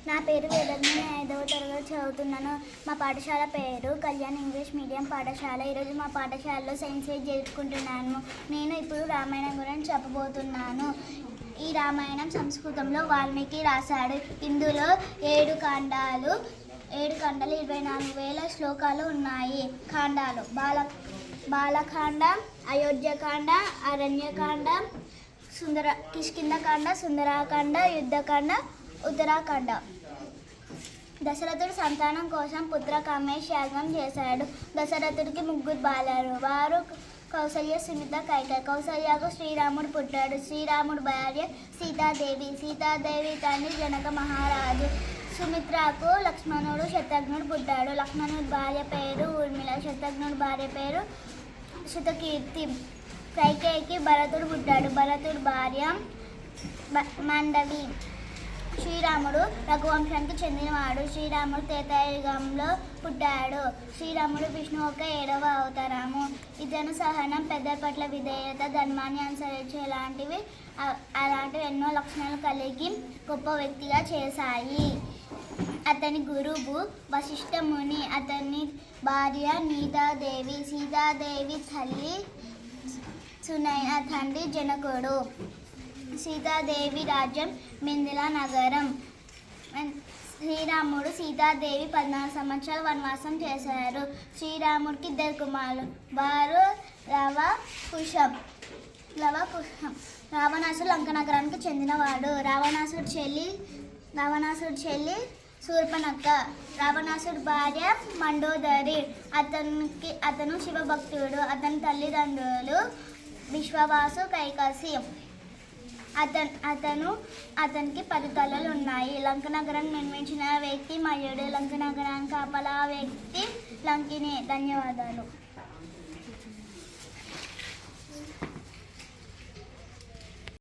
నా పేరు వేదజ్ఞ, 5వ తరగతి చదువుతున్నాను. మా పాఠశాల పేరు కళ్యాణ్ ఇంగ్లీష్ మీడియం పాఠశాల. ఈరోజు మా పాఠశాలలో సైన్స్ డే జరుపుకుంటున్నాను. నేను ఇప్పుడు రామాయణం గురించి చెప్పబోతున్నాను. ఈ రామాయణం సంస్కృతంలో వాల్మీకి రాశాడు. ఇందులో 7 ఖండాలు 24,000 శ్లోకాలు ఉన్నాయి. ఖండాలు బాలకాండ, అయోధ్యకాండ, అరణ్యకాండ, కిష్కింధకాండ, సుందరాకాండ, యుద్ధకాండ, ఉత్తరాఖండ. దశరథుడు సంతానం కోసం పుత్ర కామేష్ యాగం చేశాడు. దశరథుడికి 3 బాలలు. వారు కౌసల్య, సుమిత్ర, కైకేయి. కౌసల్యకు శ్రీరాముడు పుట్టాడు. శ్రీరాముడు భార్య సీతాదేవి. సీతాదేవి తండ్రి జనక మహారాజు. సుమిత్రకు లక్ష్మణుడు, శత్రుఘ్నుడు పుట్టాడు. లక్ష్మణుడి భార్య పేరు ఊర్మిళ. శత్రుఘ్నుడి భార్య పేరు శృతకీర్తి. కైకేయికి భరతుడు పుట్టాడు. భరతుడి భార్య మండవి. శ్రీరాముడు రఘువంశానికి చెందినవాడు. శ్రీరాముడు త్రేతాయుగంలో పుట్టాడు. శ్రీరాముడు విష్ణు యొక్క 7వ అవతారము. ఇతను సహనం, పెద్దల పట్ల విధేయత, ధర్మాన్ని అనుసరించే అలాంటివి ఎన్నో లక్షణాలు కలిగి గొప్ప వ్యక్తిగా చేశాయి. అతని గురువు వశిష్ఠ ముని. అతని భార్య నీతాదేవి. సీతాదేవి తల్లి సునయన, తండ్రి జనకుడు. సీతాదేవి రాజ్యం మిథిలా నగరం. శ్రీరాముడు సీతాదేవి 14 సంవత్సరాలు వనవాసం చేశారు. శ్రీరాముడికి 2 కుమారులు. వారు లవ కుశం. రావణాసుడు లంక నగరానికి చెందినవాడు. రావణాసుడి చెల్లి శూర్పణఖ. రావణాసుడి భార్య మండోదరి. అతను శివభక్తుడు. అతని తల్లిదండ్రులు విశ్వవాసు, కైకసి. అతనికి 10 తలలు ఉన్నాయి. లంక నగరాన్ని నిర్మించిన వ్యక్తి మయుడు. లంక నగరానికి కాపలా వ్యక్తి లంకిని. ధన్యవాదాలు.